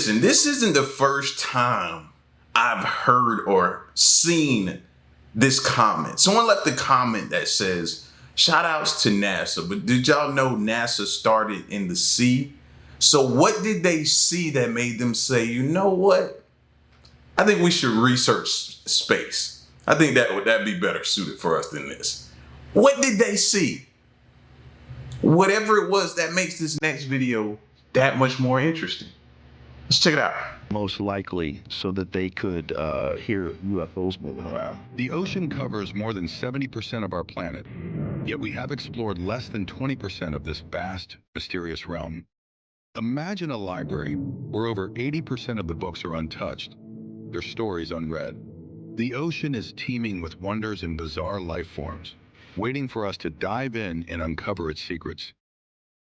listen, this isn't the first time I've heard or seen this comment. Someone left a comment that says, shout outs to NASA, but did y'all know NASA started in the sea? So what did they see that made them say, you know what? I think we should research space. I think that'd be better suited for us than this. What did they see? Whatever it was that makes this next video that much more interesting. Let's check it out. Most likely so that they could hear UFOs moving around. The ocean covers more than 70% of our planet, yet we have explored less than 20% of this vast, mysterious realm. Imagine a library where over 80% of the books are untouched, their stories unread. The ocean is teeming with wonders and bizarre life forms, waiting for us to dive in and uncover its secrets.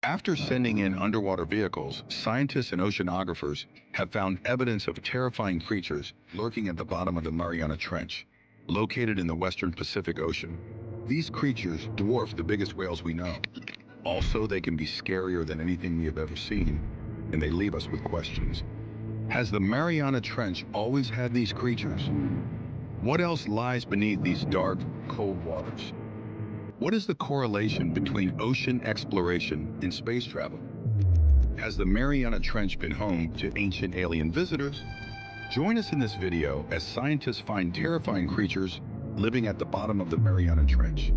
After sending in underwater vehicles, scientists and oceanographers have found evidence of terrifying creatures lurking at the bottom of the Mariana Trench, located in the western Pacific Ocean. These creatures dwarf the biggest whales we know. Also, they can be scarier than anything we have ever seen, and they leave us with questions. Has the Mariana Trench always had these creatures? What else lies beneath these dark, cold waters? What is the correlation between ocean exploration and space travel? Has the Mariana Trench been home to ancient alien visitors? Join us in this video as scientists find terrifying creatures living at the bottom of the Mariana Trench.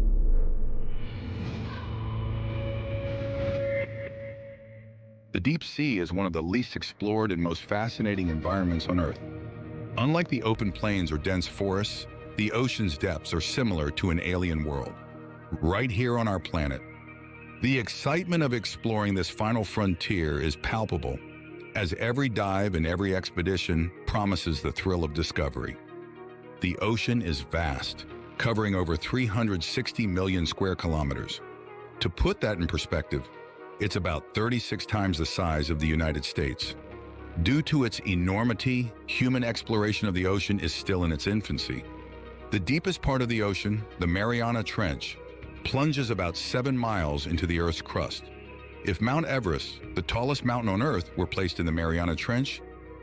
The deep sea is one of the least explored and most fascinating environments on Earth. Unlike the open plains or dense forests, the ocean's depths are similar to an alien world, right here on our planet. The excitement of exploring this final frontier is palpable, as every dive and every expedition promises the thrill of discovery. The ocean is vast, covering over 360 million square kilometers. To put that in perspective, it's about 36 times the size of the United States. Due to its enormity, human exploration of the ocean is still in its infancy. The deepest part of the ocean, the Mariana Trench, plunges about 7 miles into the Earth's crust. If Mount Everest, the tallest mountain on Earth, were placed in the Mariana Trench,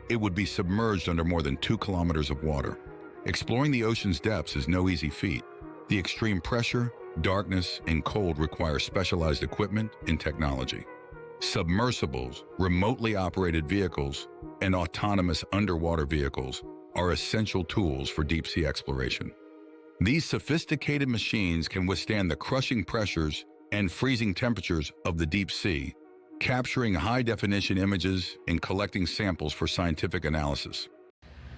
it would be submerged under more than 2 kilometers of water. Exploring the ocean's depths is no easy feat. The extreme pressure, darkness, and cold require specialized equipment and technology. Submersibles, remotely operated vehicles, and autonomous underwater vehicles are essential tools for deep-sea exploration. These sophisticated machines can withstand the crushing pressures and freezing temperatures of the deep sea, capturing high-definition images and collecting samples for scientific analysis.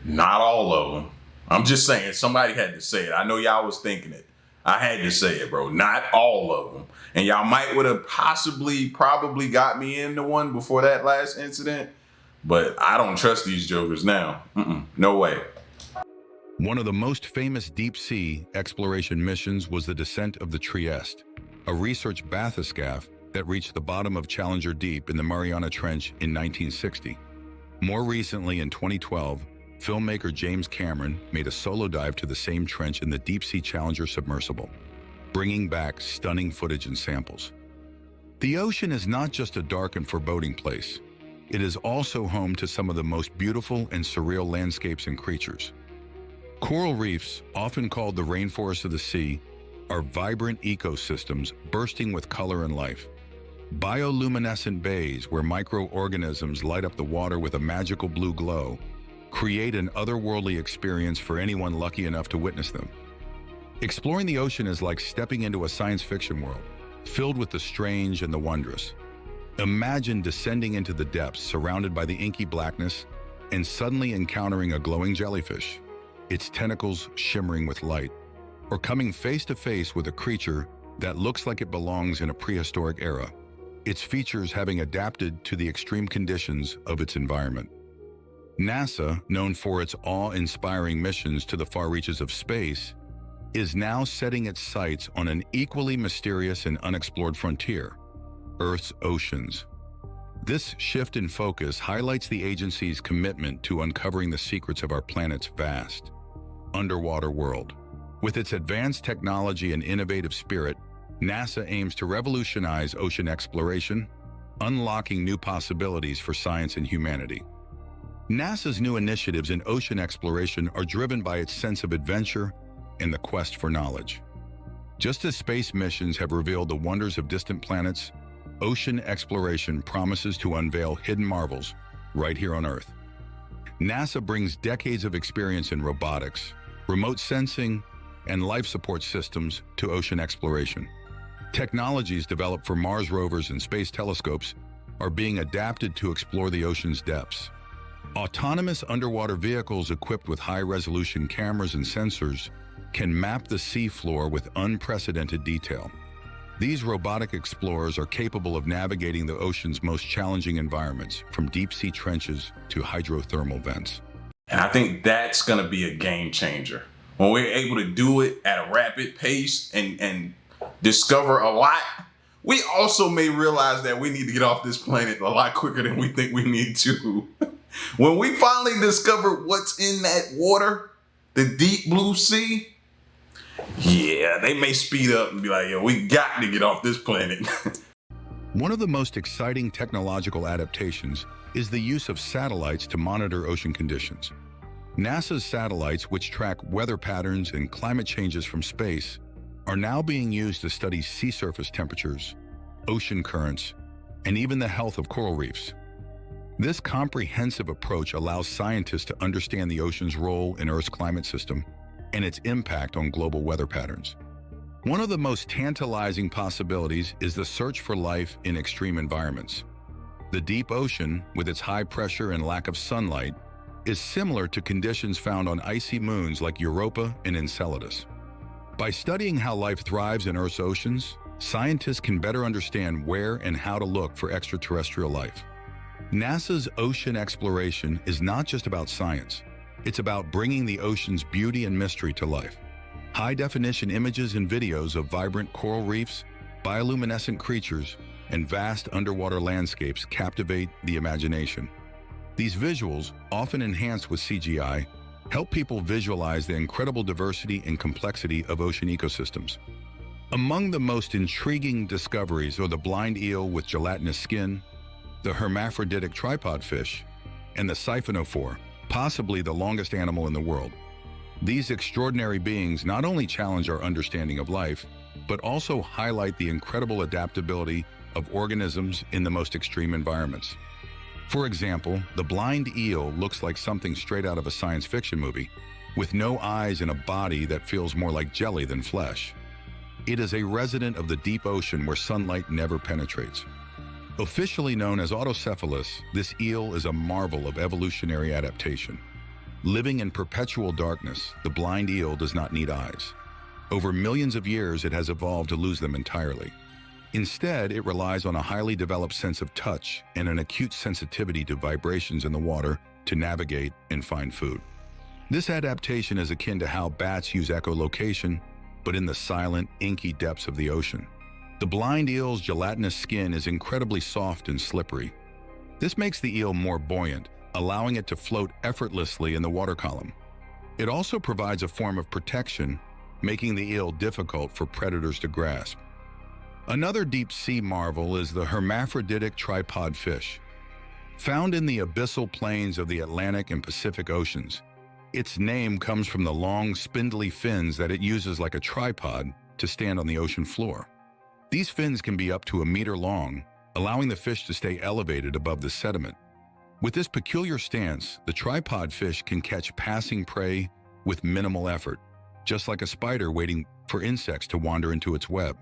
Not all of them. I'm just saying, somebody had to say it. I know y'all was thinking it. I had to say it, bro. Not all of them. And y'all might would have probably got me into one before that last incident, but I don't trust these jokers now. No way. One of the most famous deep-sea exploration missions was the descent of the Trieste, a research bathyscaphe that reached the bottom of Challenger Deep in the Mariana Trench in 1960. More recently, in 2012, filmmaker James Cameron made a solo dive to the same trench in the deep-sea Challenger submersible, bringing back stunning footage and samples. The ocean is not just a dark and foreboding place. It is also home to some of the most beautiful and surreal landscapes and creatures. Coral reefs, often called the rainforest of the sea, are vibrant ecosystems bursting with color and life. Bioluminescent bays, where microorganisms light up the water with a magical blue glow, create an otherworldly experience for anyone lucky enough to witness them. Exploring the ocean is like stepping into a science fiction world, filled with the strange and the wondrous. Imagine descending into the depths surrounded by the inky blackness and suddenly encountering a glowing jellyfish, its tentacles shimmering with light, or coming face to face with a creature that looks like it belongs in a prehistoric era, its features having adapted to the extreme conditions of its environment. NASA, known for its awe-inspiring missions to the far reaches of space, is now setting its sights on an equally mysterious and unexplored frontier, Earth's oceans. This shift in focus highlights the agency's commitment to uncovering the secrets of our planet's vast, underwater world. With its advanced technology and innovative spirit, NASA aims to revolutionize ocean exploration, unlocking new possibilities for science and humanity. NASA's new initiatives in ocean exploration are driven by its sense of adventure and the quest for knowledge. Just as space missions have revealed the wonders of distant planets, ocean exploration promises to unveil hidden marvels right here on Earth. NASA brings decades of experience in robotics, remote sensing, and life support systems to ocean exploration. Technologies developed for Mars rovers and space telescopes are being adapted to explore the ocean's depths. Autonomous underwater vehicles equipped with high-resolution cameras and sensors can map the seafloor with unprecedented detail. These robotic explorers are capable of navigating the ocean's most challenging environments, from deep-sea trenches to hydrothermal vents. And I think that's going to be a game changer. When we're able to do it at a rapid pace and discover a lot, we also may realize that we need to get off this planet a lot quicker than we think we need to. When we finally discover what's in that water, the deep blue sea, yeah, they may speed up and be like, yo, we got to get off this planet. One of the most exciting technological adaptations is the use of satellites to monitor ocean conditions. NASA's satellites, which track weather patterns and climate changes from space, are now being used to study sea surface temperatures, ocean currents, and even the health of coral reefs. This comprehensive approach allows scientists to understand the ocean's role in Earth's climate system and its impact on global weather patterns. One of the most tantalizing possibilities is the search for life in extreme environments. The deep ocean, with its high pressure and lack of sunlight, is similar to conditions found on icy moons like Europa and Enceladus. By studying how life thrives in Earth's oceans, scientists can better understand where and how to look for extraterrestrial life. NASA's ocean exploration is not just about science. It's about bringing the ocean's beauty and mystery to life. High-definition images and videos of vibrant coral reefs, bioluminescent creatures, and vast underwater landscapes captivate the imagination. These visuals, often enhanced with CGI, help people visualize the incredible diversity and complexity of ocean ecosystems. Among the most intriguing discoveries are the blind eel with gelatinous skin, the hermaphroditic tripod fish, and the siphonophore, possibly the longest animal in the world. These extraordinary beings not only challenge our understanding of life, but also highlight the incredible adaptability of organisms in the most extreme environments. For example, the blind eel looks like something straight out of a science fiction movie, with no eyes and a body that feels more like jelly than flesh. It is a resident of the deep ocean where sunlight never penetrates. Officially known as autocephalus, this eel is a marvel of evolutionary adaptation. Living in perpetual darkness, the blind eel does not need eyes. Over millions of years, it has evolved to lose them entirely. Instead, it relies on a highly developed sense of touch and an acute sensitivity to vibrations in the water to navigate and find food. This adaptation is akin to how bats use echolocation, but in the silent, inky depths of the ocean. The blind eel's gelatinous skin is incredibly soft and slippery. This makes the eel more buoyant, allowing it to float effortlessly in the water column. It also provides a form of protection, making the eel difficult for predators to grasp. Another deep-sea marvel is the hermaphroditic tripod fish. Found in the abyssal plains of the Atlantic and Pacific Oceans, its name comes from the long, spindly fins that it uses like a tripod to stand on the ocean floor. These fins can be up to a meter long, allowing the fish to stay elevated above the sediment. With this peculiar stance, the tripod fish can catch passing prey with minimal effort, just like a spider waiting for insects to wander into its web.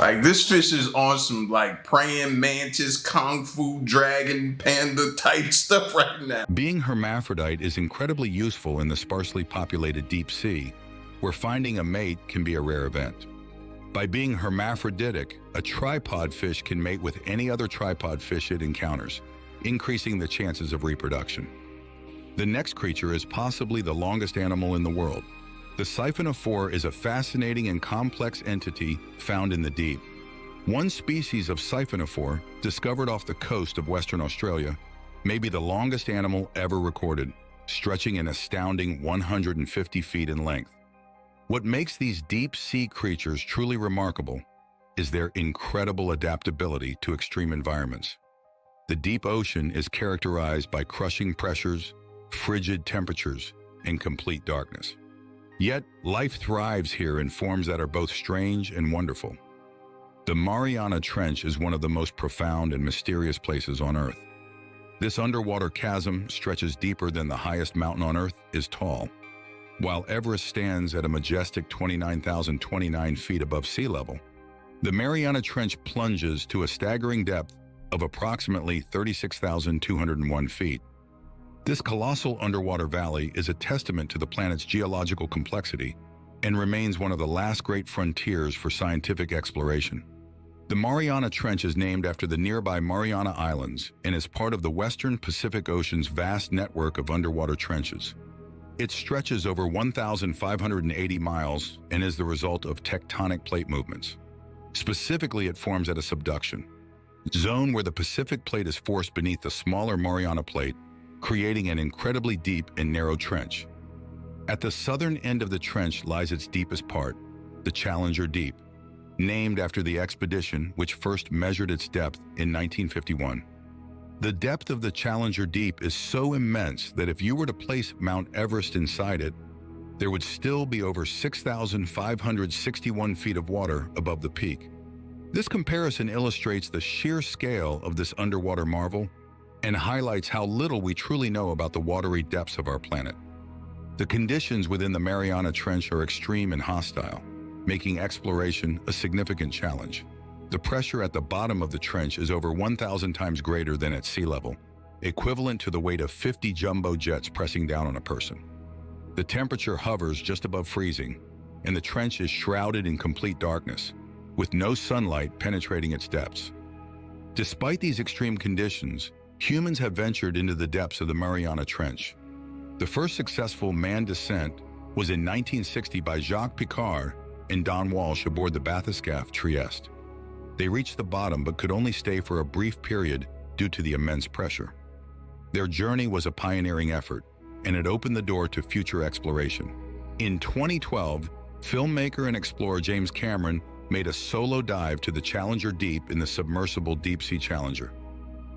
Like, this fish is on some like praying mantis, kung fu dragon, panda type stuff right now. Being hermaphrodite is incredibly useful in the sparsely populated deep sea, where finding a mate can be a rare event. By being hermaphroditic, a tripod fish can mate with any other tripod fish it encounters, increasing the chances of reproduction. The next creature is possibly the longest animal in the world. The siphonophore is a fascinating and complex entity found in the deep. One species of siphonophore, discovered off the coast of Western Australia, may be the longest animal ever recorded, stretching an astounding 150 feet in length. What makes these deep-sea creatures truly remarkable is their incredible adaptability to extreme environments. The deep ocean is characterized by crushing pressures, frigid temperatures, and complete darkness. Yet, life thrives here in forms that are both strange and wonderful. The Mariana Trench is one of the most profound and mysterious places on Earth. This underwater chasm stretches deeper than the highest mountain on Earth is tall. While Everest stands at a majestic 29,029 feet above sea level, the Mariana Trench plunges to a staggering depth of approximately 36,201 feet. This colossal underwater valley is a testament to the planet's geological complexity and remains one of the last great frontiers for scientific exploration. The Mariana Trench is named after the nearby Mariana Islands and is part of the Western Pacific Ocean's vast network of underwater trenches. It stretches over 1,580 miles and is the result of tectonic plate movements. Specifically, it forms at a subduction zone where the Pacific plate is forced beneath the smaller Mariana plate, creating an incredibly deep and narrow trench. At the southern end of the trench lies its deepest part, the Challenger Deep, named after the expedition which first measured its depth in 1951. The depth of the Challenger Deep is so immense that if you were to place Mount Everest inside it, there would still be over 6,561 feet of water above the peak. This comparison illustrates the sheer scale of this underwater marvel and highlights how little we truly know about the watery depths of our planet. The conditions within the Mariana Trench are extreme and hostile, making exploration a significant challenge. The pressure at the bottom of the trench is over 1,000 times greater than at sea level, equivalent to the weight of 50 jumbo jets pressing down on a person. The temperature hovers just above freezing, and the trench is shrouded in complete darkness, with no sunlight penetrating its depths. Despite these extreme conditions, humans have ventured into the depths of the Mariana Trench. The first successful manned descent was in 1960 by Jacques Piccard and Don Walsh aboard the bathyscaphe Trieste. They reached the bottom but could only stay for a brief period due to the immense pressure. Their journey was a pioneering effort, and it opened the door to future exploration. In 2012, filmmaker and explorer James Cameron made a solo dive to the Challenger Deep in the submersible Deep Sea Challenger.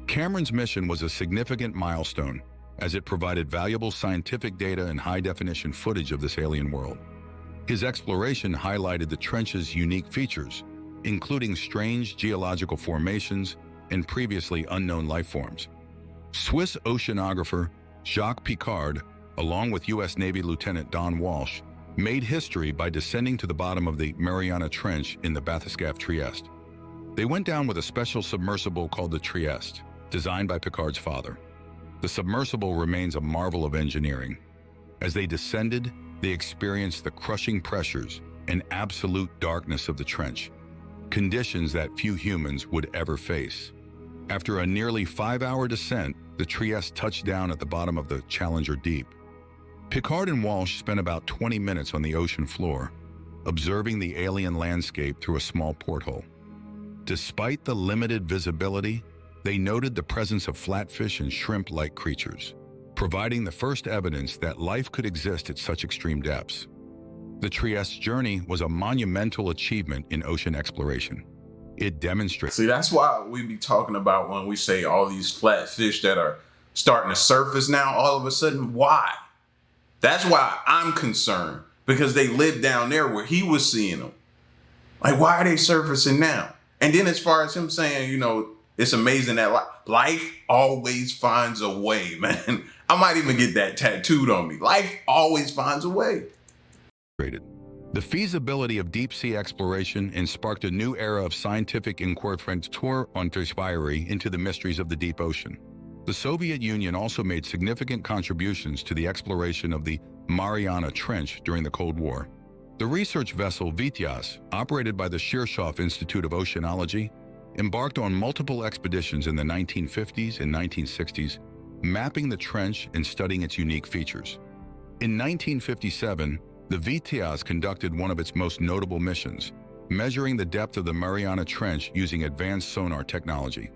Cameron's mission was a significant milestone, as it provided valuable scientific data and high-definition footage of this alien world. His exploration highlighted the trench's unique features, including strange geological formations and previously unknown life forms. Swiss oceanographer Jacques Piccard, along with U.S. Navy Lieutenant Don Walsh, made history by descending to the bottom of the Mariana Trench in the bathyscaphe Trieste. They went down with a special submersible called the Trieste, designed by Piccard's father. The submersible remains a marvel of engineering. As they descended, they experienced the crushing pressures and absolute darkness of the trench, conditions that few humans would ever face. After a nearly 5-hour descent, the Trieste touched down at the bottom of the Challenger Deep. Piccard and Walsh spent about 20 minutes on the ocean floor, observing the alien landscape through a small porthole. Despite the limited visibility, they noted the presence of flatfish and shrimp-like creatures, providing the first evidence that life could exist at such extreme depths. The Trieste journey was a monumental achievement in ocean exploration. It demonstrates. See, that's why we be talking about when we say all these flatfish that are starting to surface now, all of a sudden, why? That's why I'm concerned, because they lived down there where he was seeing them. Like, why are they surfacing now? And then as far as him saying, you know, it's amazing that life always finds a way, man. I might even get that tattooed on me. Life always finds a way. The feasibility of deep-sea exploration and sparked a new era of scientific inquiry into the mysteries of the deep ocean. The Soviet Union also made significant contributions to the exploration of the Mariana Trench during the Cold War. The research vessel Vityaz, operated by the Shirshov Institute of Oceanology, embarked on multiple expeditions in the 1950s and 1960s, mapping the trench and studying its unique features. In 1957, the Vityaz conducted one of its most notable missions, measuring the depth of the Mariana Trench using advanced sonar technology.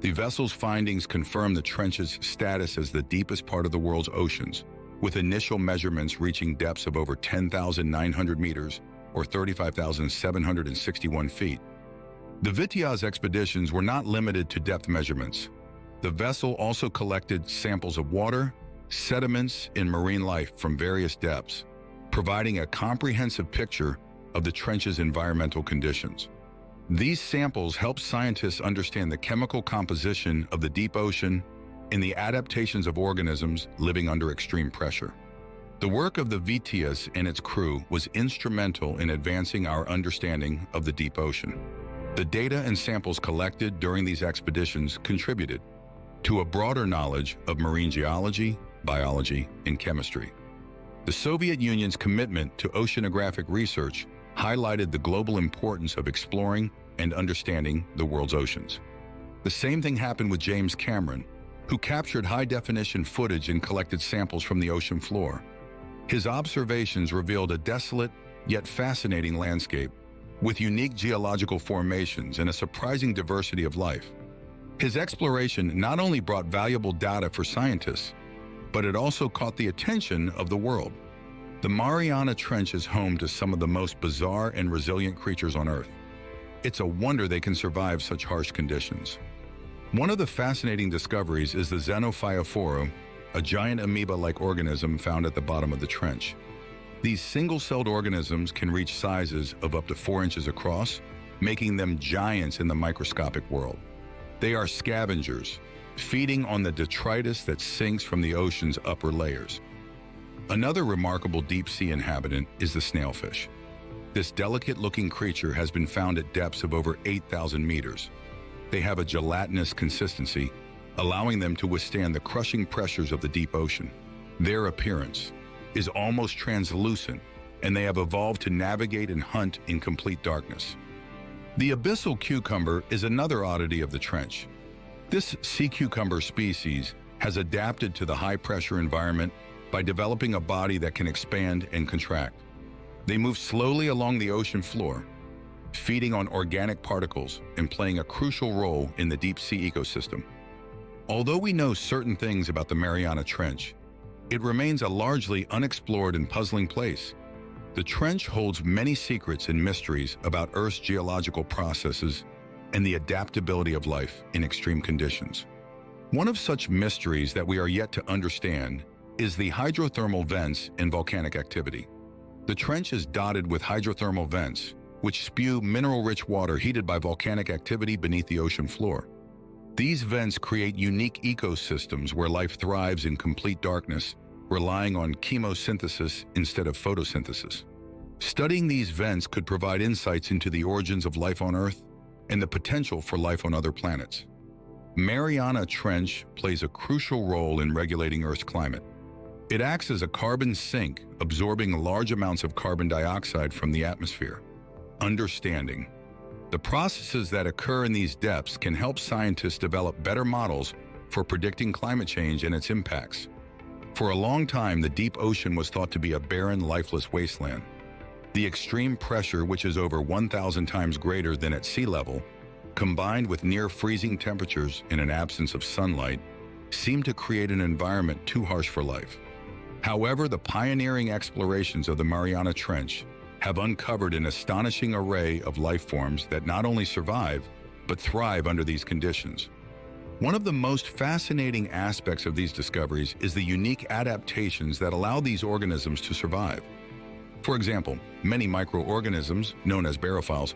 The vessel's findings confirmed the trench's status as the deepest part of the world's oceans, with initial measurements reaching depths of over 10,900 meters, or 35,761 feet. The Vityaz expeditions were not limited to depth measurements. The vessel also collected samples of water, sediments, and marine life from various depths, providing a comprehensive picture of the trench's environmental conditions. These samples help scientists understand the chemical composition of the deep ocean and the adaptations of organisms living under extreme pressure. The work of the VTS and its crew was instrumental in advancing our understanding of the deep ocean. The data and samples collected during these expeditions contributed to a broader knowledge of marine geology, biology, and chemistry. The Soviet Union's commitment to oceanographic research highlighted the global importance of exploring and understanding the world's oceans. The same thing happened with James Cameron, who captured high-definition footage and collected samples from the ocean floor. His observations revealed a desolate yet fascinating landscape with unique geological formations and a surprising diversity of life. His exploration not only brought valuable data for scientists, but it also caught the attention of the world. The Mariana Trench is home to some of the most bizarre and resilient creatures on Earth. It's a wonder they can survive such harsh conditions. One of the fascinating discoveries is the Xenophyophora, a giant amoeba-like organism found at the bottom of the trench. These single-celled organisms can reach sizes of up to 4 inches across, making them giants in the microscopic world. They are scavengers, feeding on the detritus that sinks from the ocean's upper layers. Another remarkable deep-sea inhabitant is the snailfish. This delicate-looking creature has been found at depths of over 8,000 meters. They have a gelatinous consistency, allowing them to withstand the crushing pressures of the deep ocean. Their appearance is almost translucent, and they have evolved to navigate and hunt in complete darkness. The abyssal cucumber is another oddity of the trench. This sea cucumber species has adapted to the high-pressure environment by developing a body that can expand and contract. They move slowly along the ocean floor, feeding on organic particles and playing a crucial role in the deep-sea ecosystem. Although we know certain things about the Mariana Trench, it remains a largely unexplored and puzzling place. The trench holds many secrets and mysteries about Earth's geological processes and the adaptability of life in extreme conditions. One of such mysteries that we are yet to understand is the hydrothermal vents and volcanic activity. The trench is dotted with hydrothermal vents, which spew mineral-rich water heated by volcanic activity beneath the ocean floor. These vents create unique ecosystems where life thrives in complete darkness, relying on chemosynthesis instead of photosynthesis. Studying these vents could provide insights into the origins of life on Earth and the potential for life on other planets. Mariana Trench plays a crucial role in regulating Earth's climate. It acts as a carbon sink, absorbing large amounts of carbon dioxide from the atmosphere. Understanding the processes that occur in these depths can help scientists develop better models for predicting climate change and its impacts. For a long time, the deep ocean was thought to be a barren, lifeless wasteland. The extreme pressure, which is over 1,000 times greater than at sea level, combined with near-freezing temperatures and an absence of sunlight, seemed to create an environment too harsh for life. However, the pioneering explorations of the Mariana Trench have uncovered an astonishing array of life forms that not only survive, but thrive under these conditions. One of the most fascinating aspects of these discoveries is the unique adaptations that allow these organisms to survive. For example, many microorganisms, known as barophiles,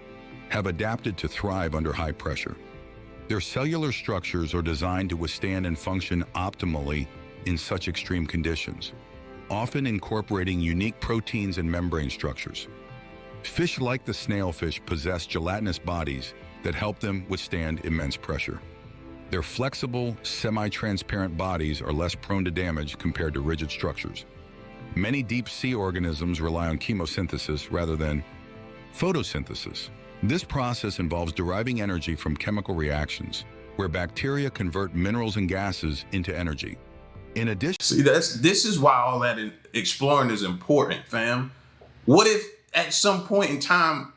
have adapted to thrive under high pressure. Their cellular structures are designed to withstand and function optimally in such extreme conditions, often incorporating unique proteins and membrane structures. Fish like the snailfish possess gelatinous bodies that help them withstand immense pressure. Their flexible, semi-transparent bodies are less prone to damage compared to rigid structures. Many deep-sea organisms rely on chemosynthesis rather than photosynthesis. This process involves deriving energy from chemical reactions, where bacteria convert minerals and gases into energy. In addition, See, this is why all that exploring is important, fam. What if at some point in time,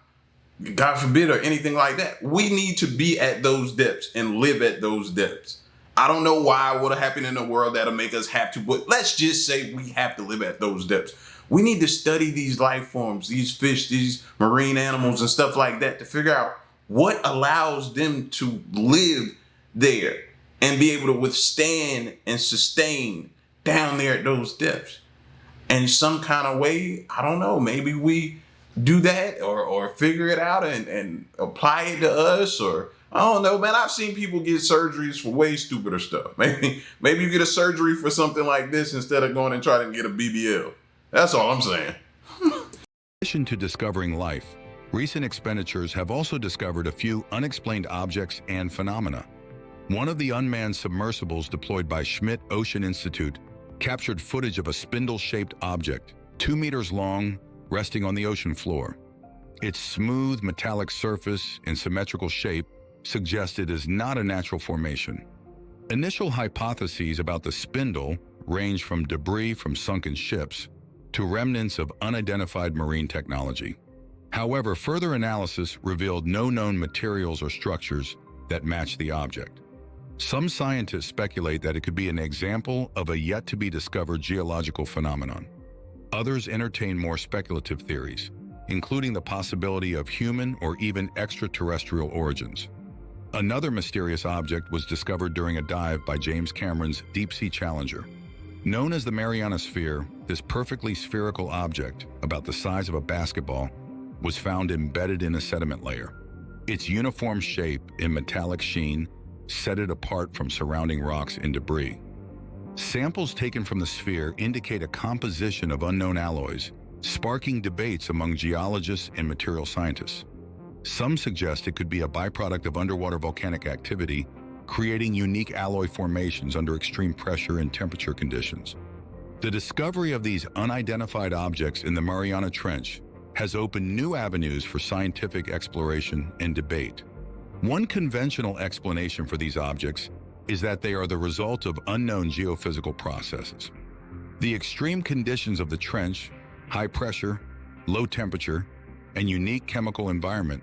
God forbid, or anything like that, we need to be at those depths and live at those depths? I don't know why, what'll happen in the world that'll make us have to, but let's just say we have to live at those depths. We need to study these life forms, these fish, these marine animals and stuff like that to figure out what allows them to live there. and be able to withstand and sustain down there at those depths. And some kind of way, I don't know, maybe we do that or figure it out and apply it to us, or I don't know, man. I've seen people get surgeries for way stupider stuff. Maybe you get a surgery for something like this instead of going and trying to get a BBL. That's all I'm saying. In addition to discovering life, recent expenditures have also discovered a few unexplained objects and phenomena. One of the unmanned submersibles deployed by Schmidt Ocean Institute captured footage of a spindle-shaped object, 2 meters long, resting on the ocean floor. Its smooth, metallic surface and symmetrical shape suggest it is not a natural formation. Initial hypotheses about the spindle range from debris from sunken ships to remnants of unidentified marine technology. However, further analysis revealed no known materials or structures that match the object. Some scientists speculate that it could be an example of a yet-to-be-discovered geological phenomenon. Others entertain more speculative theories, including the possibility of human or even extraterrestrial origins. Another mysterious object was discovered during a dive by James Cameron's Deep-Sea Challenger. Known as the Mariana Sphere, this perfectly spherical object, about the size of a basketball, was found embedded in a sediment layer. Its uniform shape and metallic sheen set it apart from surrounding rocks and debris. Samples taken from the sphere indicate a composition of unknown alloys, sparking debates among geologists and material scientists. Some suggest it could be a byproduct of underwater volcanic activity, creating unique alloy formations under extreme pressure and temperature conditions. The discovery of these unidentified objects in the Mariana Trench has opened new avenues for scientific exploration and debate. One conventional explanation for these objects is that they are the result of unknown geophysical processes. The extreme conditions of the trench, high pressure, low temperature, and unique chemical environment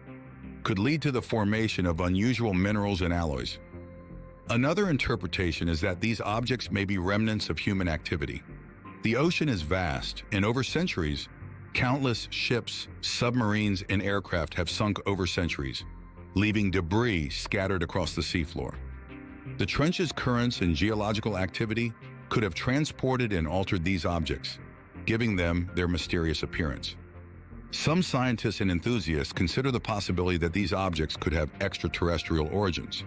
could lead to the formation of unusual minerals and alloys. Another interpretation is that these objects may be remnants of human activity. The ocean is vast, and over centuries, countless ships, submarines, and aircraft have sunk over centuries, leaving debris scattered across the seafloor. The trench's currents and geological activity could have transported and altered these objects, giving them their mysterious appearance. Some scientists and enthusiasts consider the possibility that these objects could have extraterrestrial origins.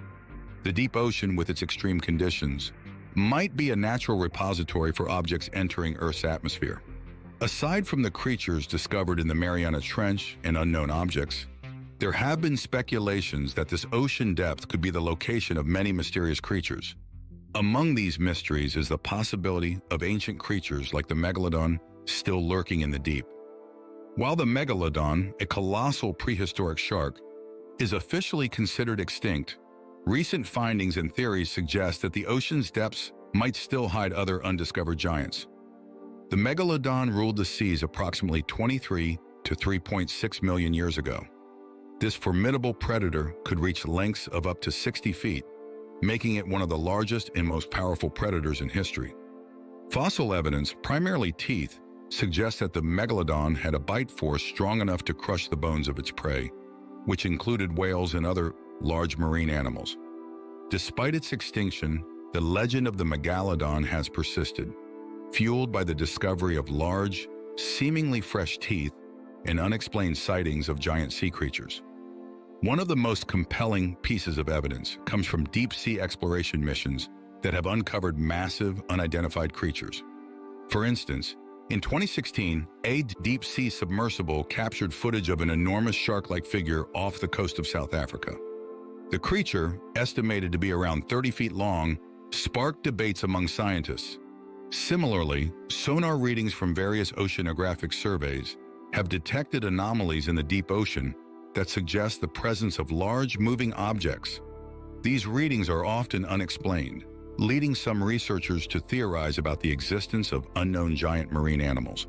The deep ocean, with its extreme conditions, might be a natural repository for objects entering Earth's atmosphere. Aside from the creatures discovered in the Mariana Trench and unknown objects, there have been speculations that this ocean depth could be the location of many mysterious creatures. Among these mysteries is the possibility of ancient creatures like the megalodon still lurking in the deep. While the megalodon, a colossal prehistoric shark, is officially considered extinct, recent findings and theories suggest that the ocean's depths might still hide other undiscovered giants. The megalodon ruled the seas approximately 23 to 3.6 million years ago. This formidable predator could reach lengths of up to 60 feet, making it one of the largest and most powerful predators in history. Fossil evidence, primarily teeth, suggests that the megalodon had a bite force strong enough to crush the bones of its prey, which included whales and other large marine animals. Despite its extinction, the legend of the megalodon has persisted, fueled by the discovery of large, seemingly fresh teeth and unexplained sightings of giant sea creatures. One of the most compelling pieces of evidence comes from deep-sea exploration missions that have uncovered massive, unidentified creatures. For instance, in 2016, a deep-sea submersible captured footage of an enormous shark-like figure off the coast of South Africa. The creature, estimated to be around 30 feet long, sparked debates among scientists. Similarly, sonar readings from various oceanographic surveys have detected anomalies in the deep ocean that suggest the presence of large moving objects. These readings are often unexplained, leading some researchers to theorize about the existence of unknown giant marine animals.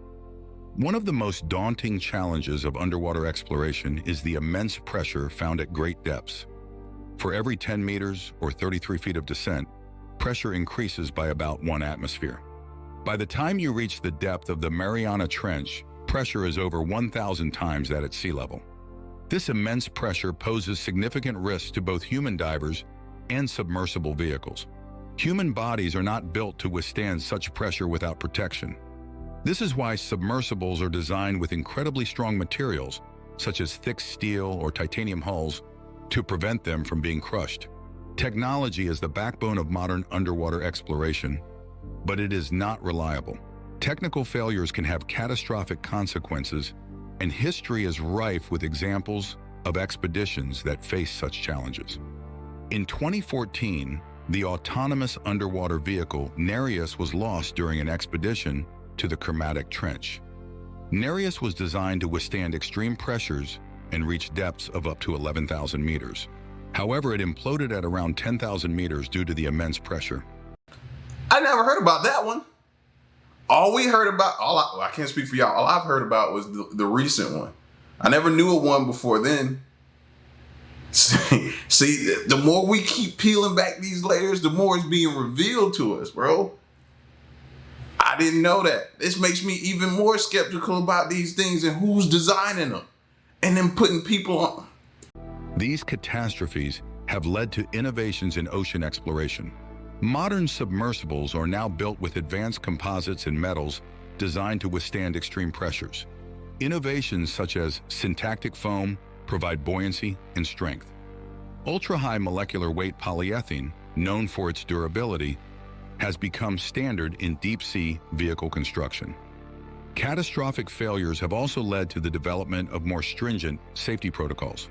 One of the most daunting challenges of underwater exploration is the immense pressure found at great depths. For every 10 meters or 33 feet of descent, pressure increases by about 1 atmosphere. By the time you reach the depth of the Mariana Trench, pressure is over 1,000 times that at sea level. This immense pressure poses significant risks to both human divers and submersible vehicles. Human bodies are not built to withstand such pressure without protection. This is why submersibles are designed with incredibly strong materials, such as thick steel or titanium hulls, to prevent them from being crushed. Technology is the backbone of modern underwater exploration, but it is not reliable. Technical failures can have catastrophic consequences, and history is rife with examples of expeditions that face such challenges. In 2014, the autonomous underwater vehicle Nereus was lost during an expedition to the Kermadec Trench. Nereus was designed to withstand extreme pressures and reach depths of up to 11,000 meters. However, it imploded at around 10,000 meters due to the immense pressure. I never heard about that one. All we heard about, I can't speak for y'all, all I've heard about was the recent one. I never knew of one before then. See, the more we keep peeling back these layers, the more it's being revealed to us, bro. I didn't know that. This makes me even more skeptical about these things and who's designing them and then putting people on. These catastrophes have led to innovations in ocean exploration. Modern submersibles are now built with advanced composites and metals designed to withstand extreme pressures. Innovations such as syntactic foam provide buoyancy and strength. Ultra-high molecular weight polyethylene, known for its durability, has become standard in deep-sea vehicle construction. Catastrophic failures have also led to the development of more stringent safety protocols.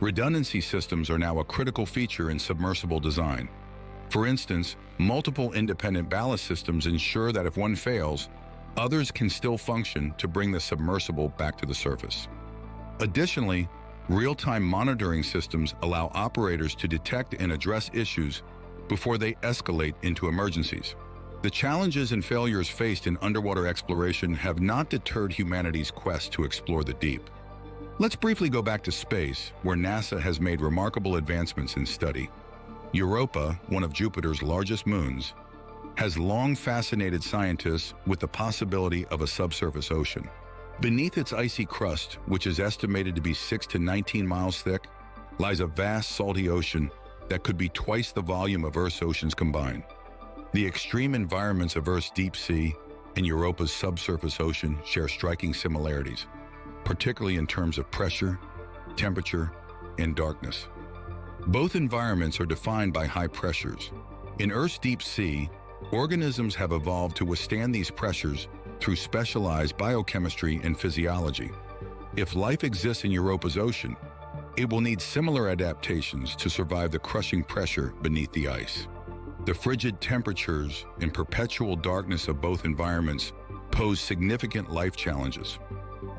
Redundancy systems are now a critical feature in submersible design. For instance, multiple independent ballast systems ensure that if one fails, others can still function to bring the submersible back to the surface. Additionally, real-time monitoring systems allow operators to detect and address issues before they escalate into emergencies. The challenges and failures faced in underwater exploration have not deterred humanity's quest to explore the deep. Let's briefly go back to space, where NASA has made remarkable advancements in study. Europa, one of Jupiter's largest moons, has long fascinated scientists with the possibility of a subsurface ocean. Beneath its icy crust, which is estimated to be 6 to 19 miles thick, lies a vast salty ocean that could be twice the volume of Earth's oceans combined. The extreme environments of Earth's deep sea and Europa's subsurface ocean share striking similarities, particularly in terms of pressure, temperature, and darkness. Both environments are defined by high pressures. In Earth's deep sea, organisms have evolved to withstand these pressures through specialized biochemistry and physiology. If life exists in Europa's ocean, it will need similar adaptations to survive the crushing pressure beneath the ice. The frigid temperatures and perpetual darkness of both environments pose significant life challenges.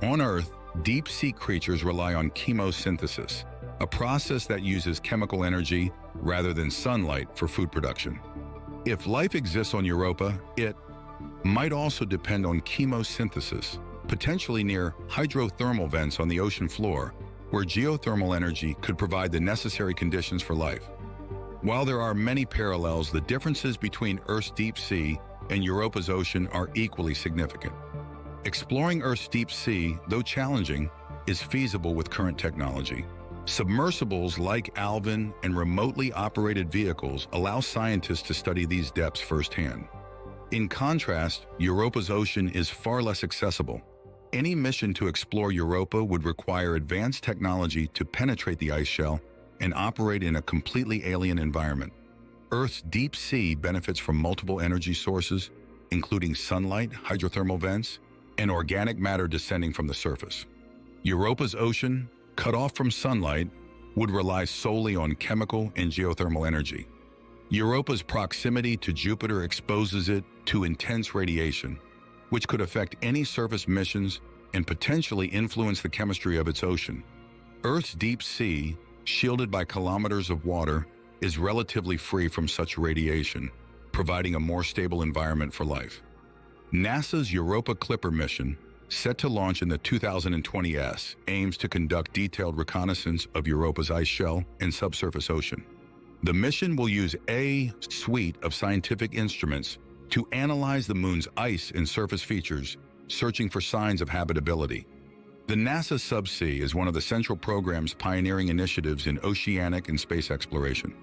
On Earth, deep-sea creatures rely on chemosynthesis, a process that uses chemical energy rather than sunlight for food production. If life exists on Europa, it might also depend on chemosynthesis, potentially near hydrothermal vents on the ocean floor, where geothermal energy could provide the necessary conditions for life. While there are many parallels, the differences between Earth's deep sea and Europa's ocean are equally significant. Exploring Earth's deep sea, though challenging, is feasible with current technology. Submersibles like Alvin and remotely operated vehicles allow scientists to study these depths firsthand. In contrast, Europa's ocean is far less accessible. Any mission to explore Europa would require advanced technology to penetrate the ice shell and operate in a completely alien environment. Earth's deep sea benefits from multiple energy sources, including sunlight, hydrothermal vents, and organic matter descending from the surface. Europa's ocean, cut off from sunlight, would rely solely on chemical and geothermal energy. Europa's proximity to Jupiter exposes it to intense radiation, which could affect any surface missions and potentially influence the chemistry of its ocean. Earth's deep sea, shielded by kilometers of water, is relatively free from such radiation, providing a more stable environment for life. NASA's Europa Clipper mission, set to launch in the 2020s, aims to conduct detailed reconnaissance of Europa's ice shell and subsurface ocean. The mission will use a suite of scientific instruments to analyze the moon's ice and surface features, searching for signs of habitability. The NASA Subs is one of the central program's pioneering initiatives in oceanic and space exploration.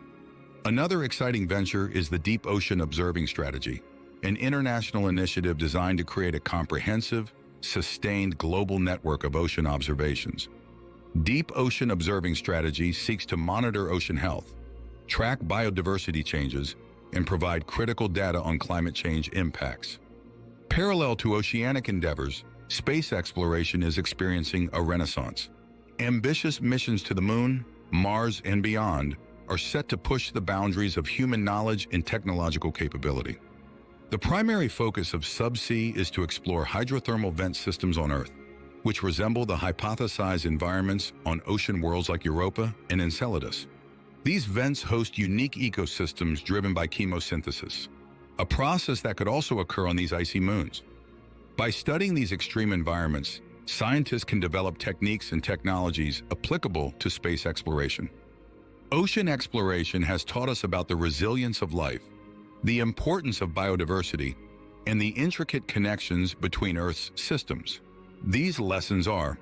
Another exciting venture is the Deep Ocean Observing Strategy, an international initiative designed to create a comprehensive, sustained global network of ocean observations. Deep Ocean Observing Strategy seeks to monitor ocean health, track biodiversity changes, and provide critical data on climate change impacts. Parallel to oceanic endeavors, space exploration is experiencing a renaissance. Ambitious missions to the Moon, Mars, and beyond are set to push the boundaries of human knowledge and technological capability. The primary focus of Subsea is to explore hydrothermal vent systems on Earth, which resemble the hypothesized environments on ocean worlds like Europa and Enceladus. These vents host unique ecosystems driven by chemosynthesis, a process that could also occur on these icy moons. By studying these extreme environments, scientists can develop techniques and technologies applicable to space exploration. Ocean exploration has taught us about the resilience of life, the importance of biodiversity, and the intricate connections between Earth's systems. These lessons are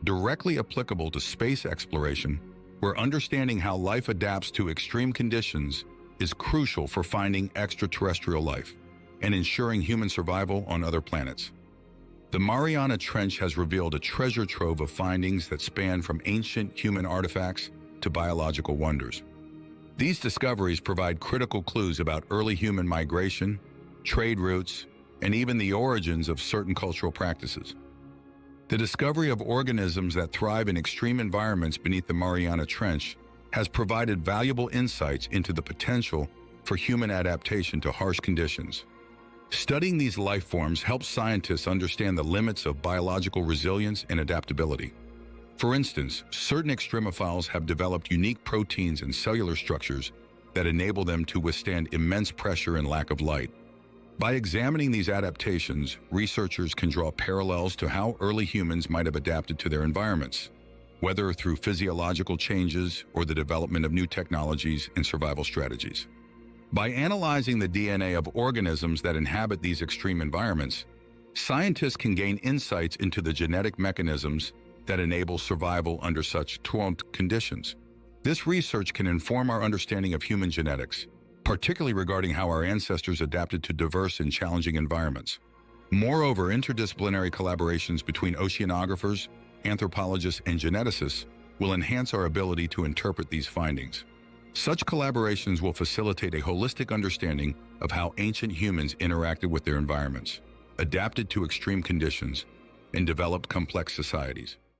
directly applicable to space exploration, where understanding how life adapts to extreme conditions is crucial for finding extraterrestrial life and ensuring human survival on other planets. The Mariana Trench has revealed a treasure trove of findings that span from ancient human artifacts to biological wonders. These discoveries provide critical clues about early human migration, trade routes, and even the origins of certain cultural practices. The discovery of organisms that thrive in extreme environments beneath the Mariana Trench has provided valuable insights into the potential for human adaptation to harsh conditions. Studying these life forms helps scientists understand the limits of biological resilience and adaptability. For instance, certain extremophiles have developed unique proteins and cellular structures that enable them to withstand immense pressure and lack of light. By examining these adaptations, researchers can draw parallels to how early humans might have adapted to their environments, whether through physiological changes or the development of new technologies and survival strategies. By analyzing the DNA of organisms that inhabit these extreme environments, scientists can gain insights into the genetic mechanisms that enable survival under such turbulent conditions. This research can inform our understanding of human genetics, particularly regarding how our ancestors adapted to diverse and challenging environments. Moreover, interdisciplinary collaborations between oceanographers, anthropologists, and geneticists will enhance our ability to interpret these findings. Such collaborations will facilitate a holistic understanding of how ancient humans interacted with their environments, adapted to extreme conditions, and developed complex societies.